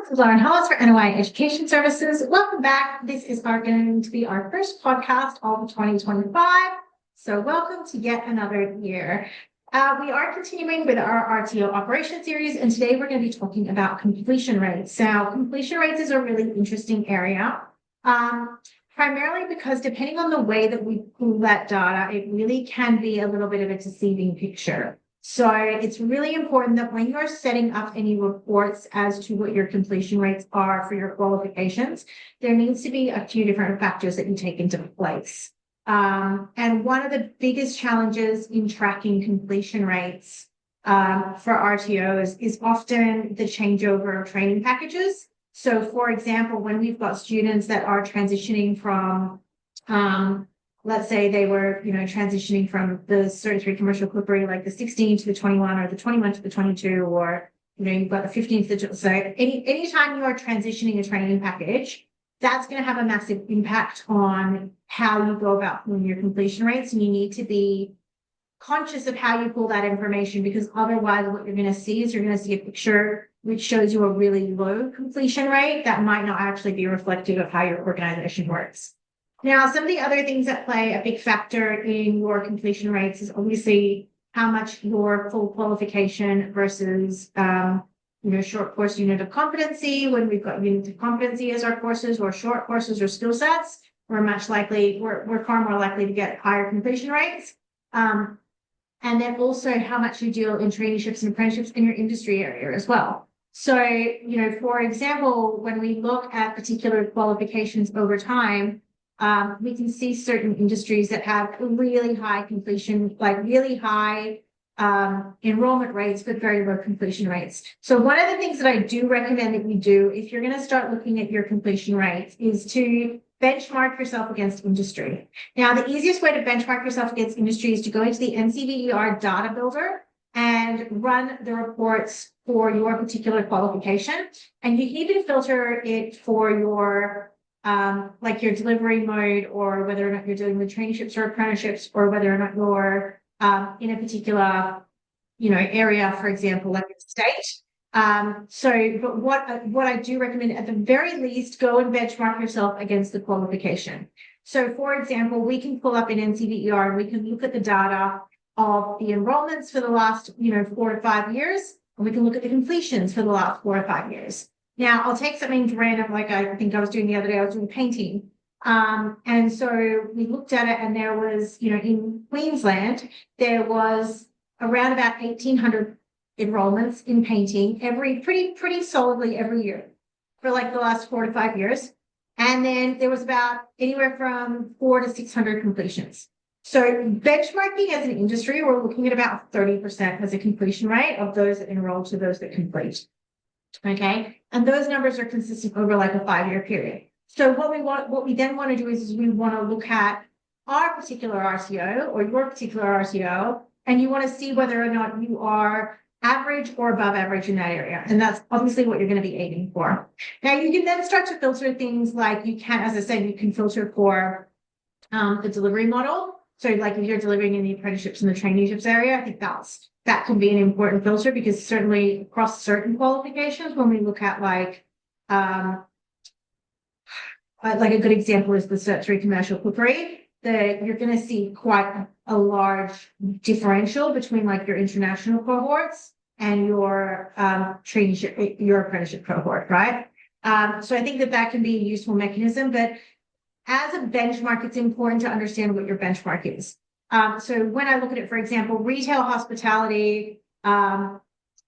this is Lauren Hollis for NOI Education Services. Welcome back. This is going to be our first podcast of 2025. So welcome to yet another year. We are continuing with our RTO operation series, and today we're going to be talking about completion rates. Now, completion rates is a really interesting area, primarily because depending on the way that we pull that data, it really can be a little bit of a deceiving picture. So it's really important that when you're setting up any reports as to what your completion rates are for your qualifications, there needs to be a few different factors that you take into place. And one of the biggest challenges in tracking completion rates for RTOs is often the changeover of training packages. So, for example, when we've got students that are transitioning from let's say they were, transitioning from the Cert 3 commercial cookery, like the 16 to the 21 or the 21 to the 22, or, you've got the 15 to the, so anytime you are transitioning a training package, that's going to have a massive impact on how you go about pulling your completion rates. And you need to be conscious of how you pull that information, because otherwise what you're going to see is you're going to see a picture which shows you a really low completion rate that might not actually be reflective of how your organization works. Now, some of the other things that play a big factor in your completion rates is obviously how much your full qualification versus, short course unit of competency. When we've got units of competency as our courses, or short courses or skill sets, we're far more likely to get higher completion rates. And then also how much you deal in traineeships and apprenticeships in your industry area as well. So, for example, when we look at particular qualifications over time, we can see certain industries that have really high completion, like really high enrollment rates, but very low completion rates. So one of the things that I do recommend that you do if you're going to start looking at your completion rates is to benchmark yourself against industry. Now, the easiest way to benchmark yourself against industry is to go into the NCVER data builder and run the reports for your particular qualification. And you can even filter it for your like your delivery mode, or whether or not you're dealing with traineeships or apprenticeships, or whether or not you're in a particular, area, for example, like a state. But what I do recommend, at the very least, go and benchmark yourself against the qualification. So, for example, we can pull up in NCVER and we can look at the data of the enrollments for the last, 4 to 5 years, and we can look at the completions for the last 4 or 5 years. Now, I'll take something random, like I think I was doing the other day. I was doing painting. And so we looked at it, and there was, in Queensland, there was around about 1,800 enrollments in painting pretty solidly every year for like the last 4 to 5 years. And then there was about anywhere from 400 to 600 completions. So benchmarking as an industry, we're looking at about 30% as a completion rate of those that enroll to those that complete. Okay. And those numbers are consistent over like a 5-year period. So what we then want to do is we want to look at our particular RTO or your particular RTO, and you want to see whether or not you are average or above average in that area. And that's obviously what you're going to be aiming for. Now, you can then start to filter things like as I said, you can filter for the delivery model. So like if you're delivering in the apprenticeships and the traineeships area, I think that can be an important filter, because certainly across certain qualifications, when we look at like a good example is the Cert 3 commercial cookery, that you're going to see quite a large differential between like your international cohorts and your traineeship, your apprenticeship cohort, right? So I think that can be a useful mechanism, but as a benchmark, it's important to understand what your benchmark is. So when I look at it, for example, retail, hospitality,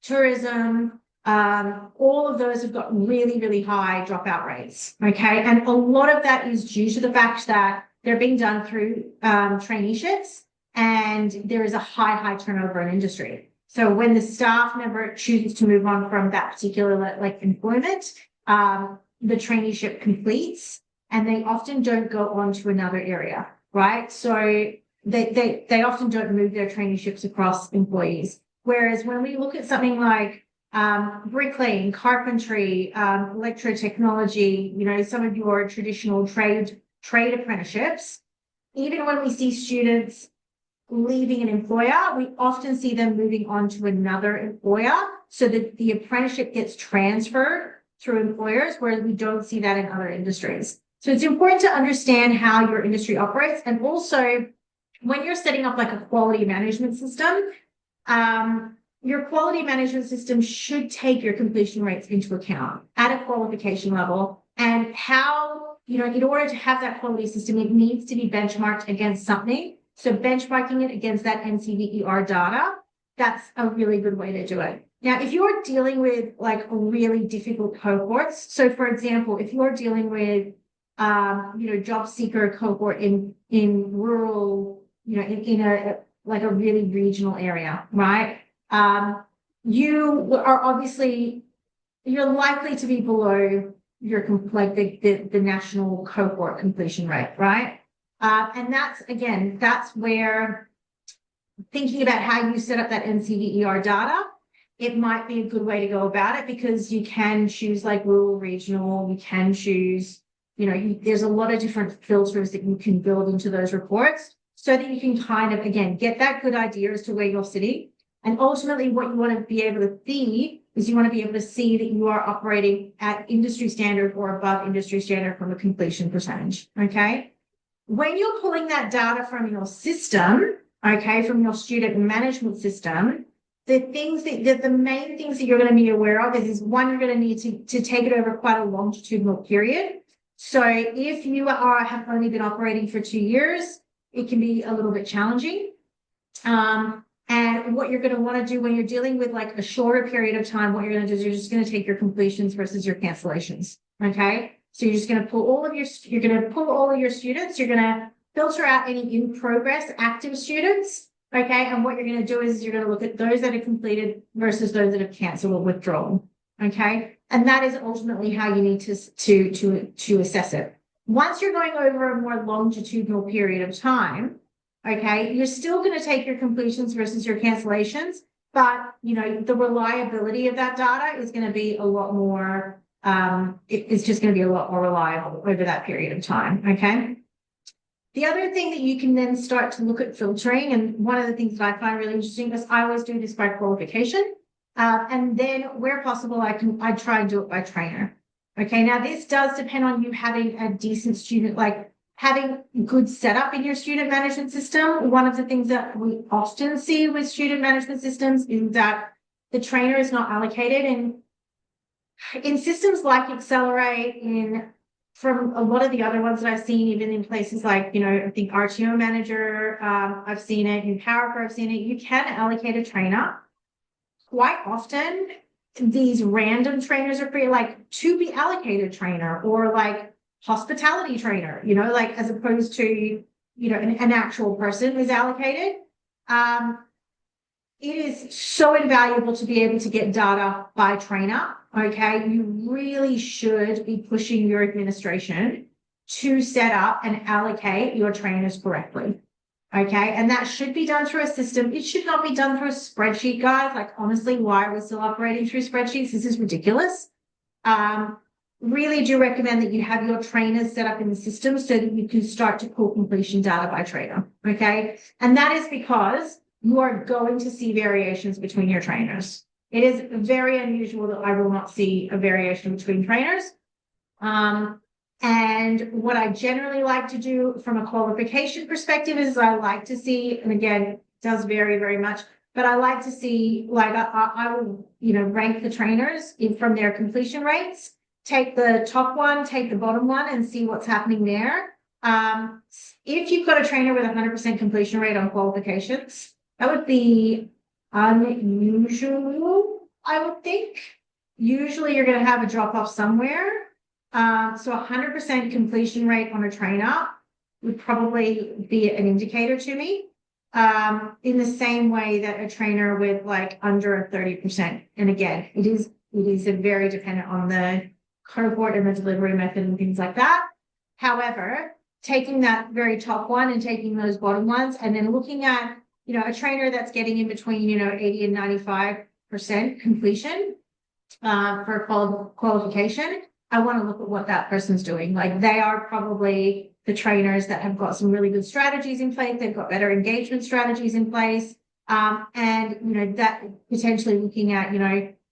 tourism, all of those have got really, really high dropout rates. Okay. And a lot of that is due to the fact that they're being done through traineeships, and there is a high turnover in industry. So when the staff member chooses to move on from that particular employment, the traineeship completes, and they often don't go on to another area, right? So they often don't move their traineeships across employees. Whereas when we look at something like bricklaying, carpentry, electrotechnology, some of your traditional trade apprenticeships, even when we see students leaving an employer, we often see them moving on to another employer, so that the apprenticeship gets transferred through employers, whereas we don't see that in other industries. So it's important to understand how your industry operates. And also, when you're setting up like a quality management system, your quality management system should take your completion rates into account at a qualification level, and how, in order to have that quality system, it needs to be benchmarked against something. So benchmarking it against that NCVER data, that's a really good way to do it. Now, if you're dealing with like really difficult cohorts, so for example, if you're dealing with, job seeker cohort in rural, in a like a really regional area, right? You are obviously, you're likely to be below your like the national cohort completion rate, right? And that's where thinking about how you set up that NCVER data, it might be a good way to go about it, because you can choose like rural, regional, you can choose, there's a lot of different filters that you can build into those reports so that you can kind of, again, get that good idea as to where you're sitting. And ultimately what you want to be able to see is you want to be able to see that you are operating at industry standard or above industry standard from a completion percentage, okay? When you're pulling that data from your system, okay, from your student management system, the main things that you're going to be aware of is one, you're going to need to take it over quite a longitudinal period. So if you have only been operating for 2 years, it can be a little bit challenging. And what you're going to want to do when you're dealing with like a shorter period of time, what you're going to do is you're just going to take your completions versus your cancellations. Okay. So you're just going to pull all of your students. You're going to filter out any in progress active students. Okay. And what you're going to do is you're going to look at those that are completed versus those that have canceled or withdrawn. Okay. And that is ultimately how you need to assess it. Once you're going over a more longitudinal period of time, okay, you're still going to take your completions versus your cancellations, but the reliability of that data is going to be a lot more, it's just going to be a lot more reliable over that period of time, okay? The other thing that you can then start to look at filtering, and one of the things that I find really interesting is I always do this by qualification, and then where possible, I try and do it by trainer. Okay, now this does depend on you having a decent student, like having good setup in your student management system. One of the things that we often see with student management systems is that the trainer is not allocated. And in systems like Accelerate, from a lot of the other ones that I've seen, even in places like, I think RTO Manager, I've seen it, in PowerPro, I've seen it, you can allocate a trainer. Quite often, these random trainers are free, like to be allocated trainer or like hospitality trainer, like as opposed to, an actual person is allocated. It is so invaluable to be able to get data by trainer. Okay. You really should be pushing your administration to set up and allocate your trainers correctly. Okay. And that should be done through a system. It should not be done through a spreadsheet, guys. Like, honestly, why are we still operating through spreadsheets? This is ridiculous. Really do recommend that you have your trainers set up in the system so that you can start to pull completion data by trainer. Okay. And that is because you are going to see variations between your trainers. It is very unusual that I will not see a variation between trainers. And what I generally like to do from a qualification perspective is I like to see, and again, it does vary very much, but I like to see, like, I will, rank the trainers from their completion rates, take the top one, take the bottom one, and see what's happening there. If you've got a trainer with 100% completion rate on qualifications, that would be unusual, I would think. Usually you're going to have a drop off somewhere. So 100% completion rate on a trainer would probably be an indicator to me, in the same way that a trainer with like under a 30%. And again, it is very dependent on the cohort and the delivery method and things like that. However, taking that very top one and taking those bottom ones and then looking at, a trainer that's getting in between, 80 and 95% completion, for qualification, I want to look at what that person's doing. Like, they are probably the trainers that have got some really good strategies in place. They've got better engagement strategies in place. And, that potentially looking at,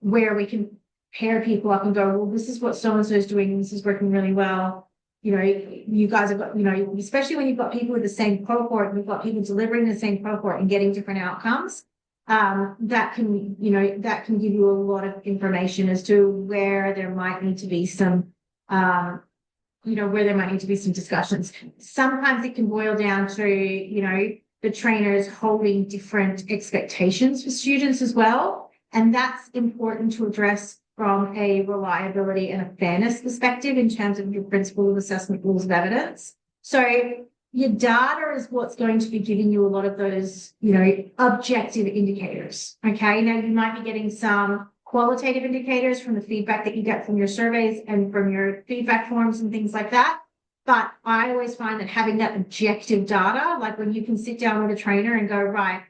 where we can pair people up and go, well, this is what so-and-so is doing, and this is working really well. You guys have got, especially when you've got people with the same cohort, and you've got people delivering the same cohort and getting different outcomes. That can give you a lot of information as to where there might need to be some, discussions. Sometimes it can boil down to, the trainers holding different expectations for students as well. And that's important to address from a reliability and a fairness perspective in terms of your principle of assessment rules of evidence. So your data is what's going to be giving you a lot of those, objective indicators. Okay. Now you might be getting some qualitative indicators from the feedback that you get from your surveys and from your feedback forms and things like that. But I always find that having that objective data, like when you can sit down with a trainer and go, right,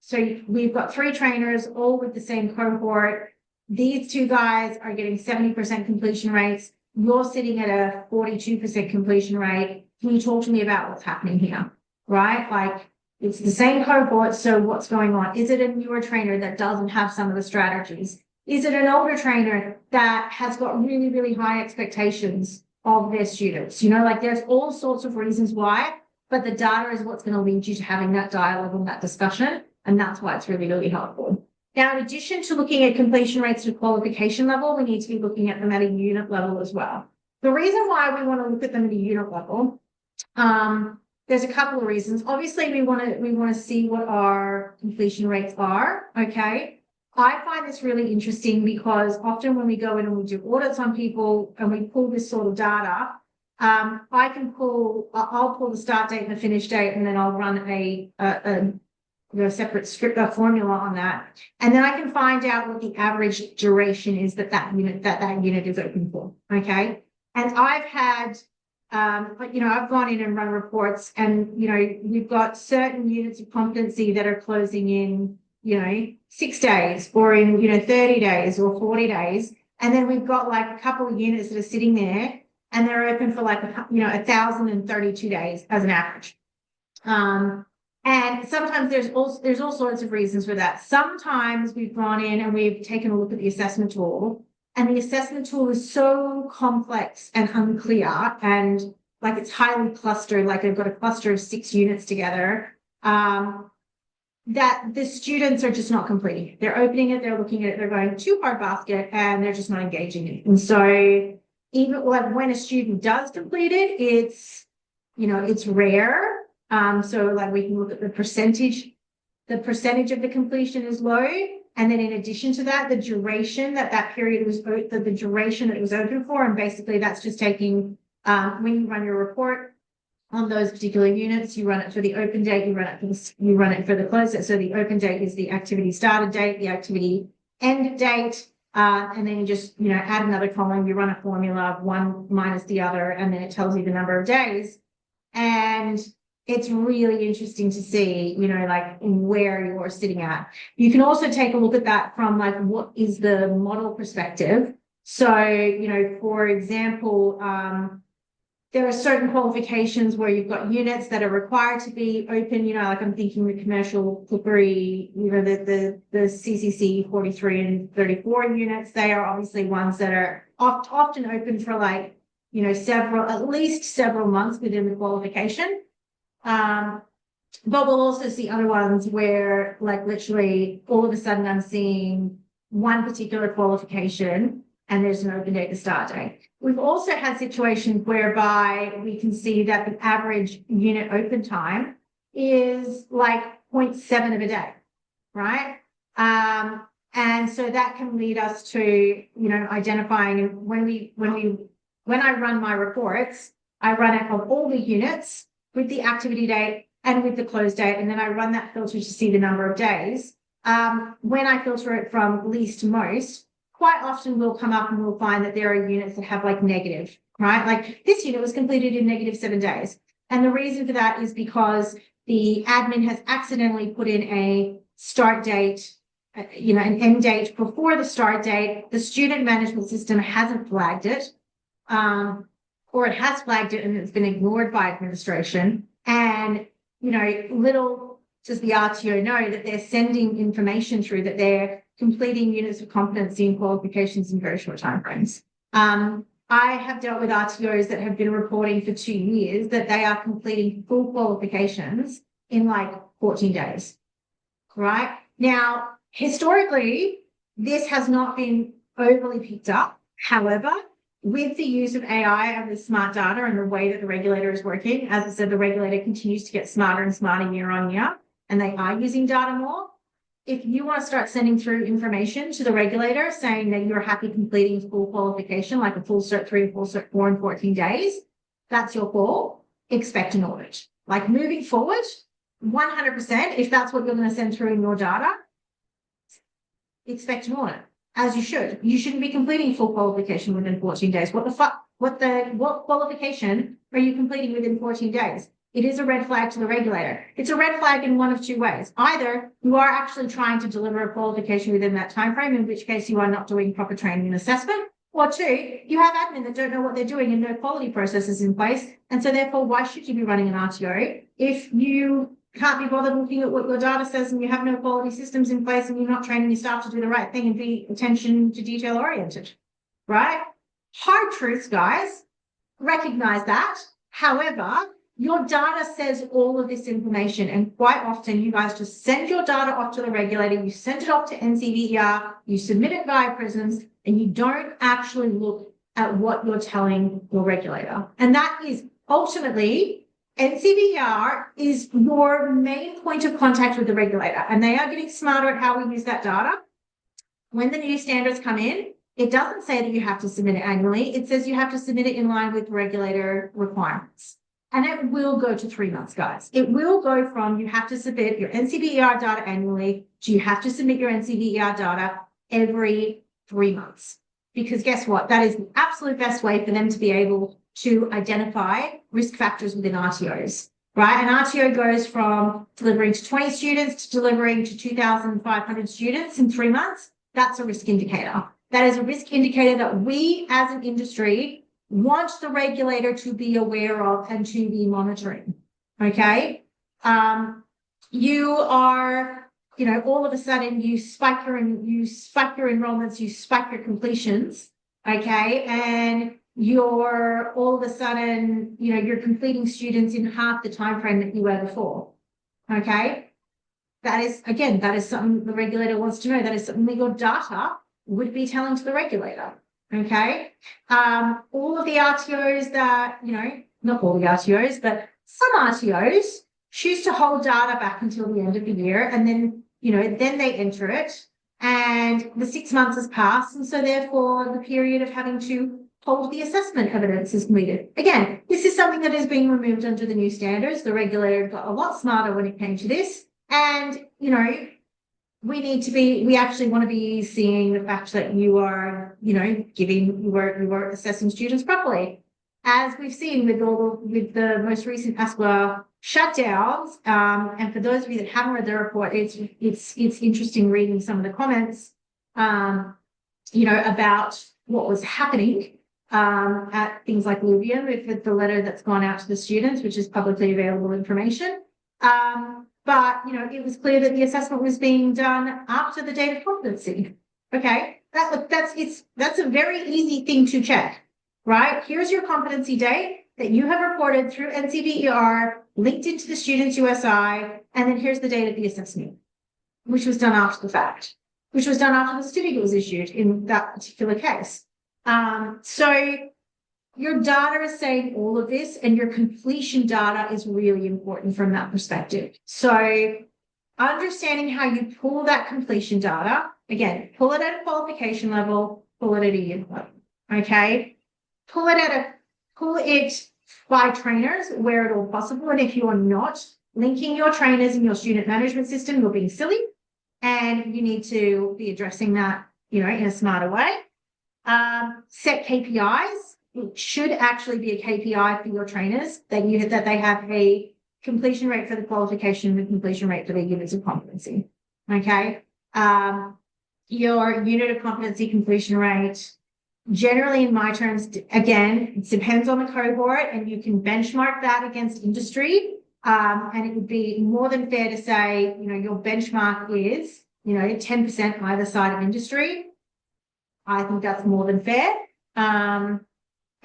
so we've got 3 trainers all with the same cohort. These 2 guys are getting 70% completion rates. You're sitting at a 42% completion rate. Can you talk to me about what's happening here? Right? Like it's the same cohort. So what's going on? Is it a newer trainer that doesn't have some of the strategies? Is it an older trainer that has got really, really high expectations of their students? There's all sorts of reasons why, but the data is what's going to lead you to having that dialogue and that discussion. And that's why it's really, really helpful. Now, in addition to looking at completion rates at a qualification level, we need to be looking at them at a unit level as well. The reason why we want to look at them at a unit level, there's a couple of reasons. Obviously, we want to see what our completion rates are. Okay. I find this really interesting because often when we go in and we do audits on people and we pull this sort of data, I'll pull the start date and the finish date, and then I'll run a separate script formula on that. And then I can find out what the average duration is that unit is open for. Okay. And I've had, I've gone in and run reports and, we've got certain units of competency that are closing in, 6 days or in, 30 days or 40 days. And then we've got like a couple of units that are sitting there and they're open for like, 1,032 days as an average. And sometimes there's all sorts of reasons for that. Sometimes we've gone in and we've taken a look at the assessment tool, and the assessment tool is so complex and unclear, and like it's highly clustered, like they've got a cluster of 6 units together, that the students are just not completing it. They're opening it, they're looking at it, they're going too hard basket, and they're just not engaging it. And so even like when a student does complete it, it's rare. So like we can look at the percentage of the completion is low. And then in addition to that, the duration that period was, the duration that it was open for. And basically that's just taking, when you run your report on those particular units, you run it for the open date, you run it for the close date. So the open date is the activity started date, the activity end date. And then you just, add another column, you run a formula of one minus the other, and then it tells you the number of days. And it's really interesting to see, like where you're sitting at. You can also take a look at that from like, what is the model perspective? So, for example, there are certain qualifications where you've got units that are required to be open, like I'm thinking the commercial cookery, the CCC 43 and 34 units. They are obviously ones that are often open for like, at least several months within the qualification. But we'll also see other ones where like literally all of a sudden I'm seeing one particular qualification and there's an open date to start date. We've also had situations whereby we can see that the average unit open time is like 0.7 of a day, right? And so that can lead us to, identifying when I run my reports, I run it of all the units with the activity date and with the close date, and then I run that filter to see the number of days. When I filter it from least to most, quite often we'll come up and we'll find that there are units that have like negative, right? Like this unit was completed in -7 days. And the reason for that is because the admin has accidentally put in a start date, an end date before the start date. The student management system hasn't flagged it. Or it has flagged it and it's been ignored by administration. And, little does the RTO know that they're sending information through that they're completing units of competency and qualifications in very short timeframes. I have dealt with RTOs that have been reporting for 2 years that they are completing full qualifications in like 14 days, right? Now, historically, this has not been overly picked up. However, with the use of AI and the smart data and the way that the regulator is working, as I said, the regulator continues to get smarter and smarter year on year, and they are using data more. If you want to start sending through information to the regulator saying that you're happy completing full qualification, like a full Cert 3 and full Cert 4 in 14 days, that's your call. Expect an audit. Like moving forward, 100%, if that's what you're going to send through in your data, expect an audit, as you should. You shouldn't be completing full qualification within 14 days. What qualification are you completing within 14 days? It is a red flag to the regulator. It's a red flag in one of 2 ways. Either you are actually trying to deliver a qualification within that time frame, in which case you are not doing proper training and assessment, or 2, you have admin that don't know what they're doing and no quality processes in place. And so therefore, why should you be running an RTO if you can't be bothered looking at what your data says and you have no quality systems in place and you're not training your staff to do the right thing and be attention to detail oriented, right? Hard truths, guys. Recognize that. However, your data says all of this information, and quite often you guys just send your data off to the regulator, you send it off to NCVER, you submit it via prisons, and you don't actually look at what you're telling your regulator. And that is ultimately, NCVER is your main point of contact with the regulator, and they are getting smarter at how we use that data. When the new standards come in, it doesn't say that you have to submit it annually. It says you have to submit it in line with regulator requirements. And it will go to 3 months, guys. It will go from you have to submit your NCVER data annually to you have to submit your NCVER data every 3 months. Because guess what? That is the absolute best way for them to be able to identify risk factors within RTOs, right? An RTO goes from delivering to 20 students to delivering to 2,500 students in 3 months. That's a risk indicator. That is a risk indicator that we as an industry want the regulator to be aware of and to be monitoring, okay? You are, all of a sudden you spike your enrollments, you spike your completions, okay? And you're all of a sudden, you're completing students in half the time frame that you were before, okay? That is something the regulator wants to know. That is something that your data would be telling to the regulator. Okay. All of the RTOs that, not all the RTOs, but some RTOs choose to hold data back until the end of the year. And then, then they enter it and the 6 months has passed. And so therefore the period of having to hold the assessment evidence is completed. Again, this is something that is being removed under the new standards. The regulator got a lot smarter when it came to this. And, we actually want to be seeing the fact that you are, you are assessing students properly. As we've seen with the most recent ASPA shutdowns, and for those of you that haven't read the report, it's interesting reading some of the comments, about what was happening at things like Luvian with the letter that's gone out to the students, which is publicly available information. But, it was clear that the assessment was being done after the date of competency. Okay, that's a very easy thing to check, right? Here's your competency date that you have reported through NCVER, linked into the student's USI, and then here's the date of the assessment, which was done after the fact, which was done after the certificate was issued in that particular case. So your data is saying all of this, and your completion data is really important from that perspective. So understanding how you pull that completion data, again, pull it at a qualification level, pull it at a year level, okay? Pull it by trainers where at all possible. And if you are not linking your trainers in your student management system, you're being silly, and you need to be addressing that, in a smarter way. Set KPIs. It should actually be a KPI for your trainers that they have a completion rate for the qualification and a completion rate for their units of competency. Okay. Your unit of competency completion rate, generally in my terms, again, it depends on the cohort, and you can benchmark that against industry. And it would be more than fair to say, your benchmark is 10% either side of industry. I think that's more than fair.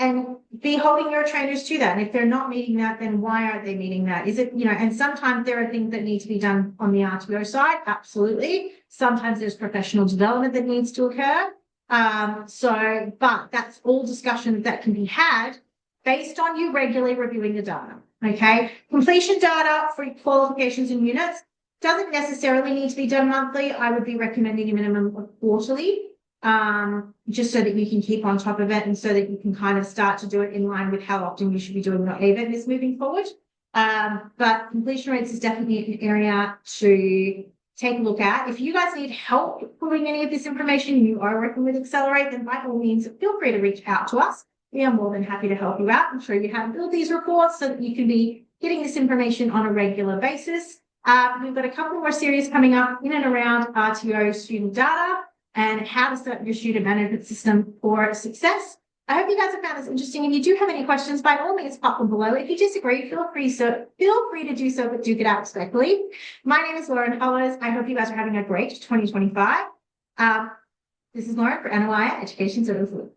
And be holding your trainers to that. And if they're not meeting that, then why aren't they meeting that? Is it, and sometimes there are things that need to be done on the RTO side. Absolutely. Sometimes there's professional development that needs to occur. But that's all discussions that can be had based on you regularly reviewing the data. Okay. Completion data for qualifications and units doesn't necessarily need to be done monthly. I would be recommending a minimum of quarterly. Just so that you can keep on top of it and so that you can kind of start to do it in line with how often you should be doing your AVETMISS moving forward. But completion rates is definitely an area to take a look at. If you guys need help pulling any of this information, you are working with Accelerate, then by all means, feel free to reach out to us. We are more than happy to help you out and show you how to build these reports so that you can be getting this information on a regular basis. We've got a couple more series coming up in and around RTO student data and how to set up your student management system for success. I hope you guys have found this interesting. If you do have any questions, by all means, pop them below. If you disagree, feel free to do so, but do get out respectfully. My name is Lauren Hollis. I hope you guys are having a great 2025. This is Lauren for Analyse Education Services.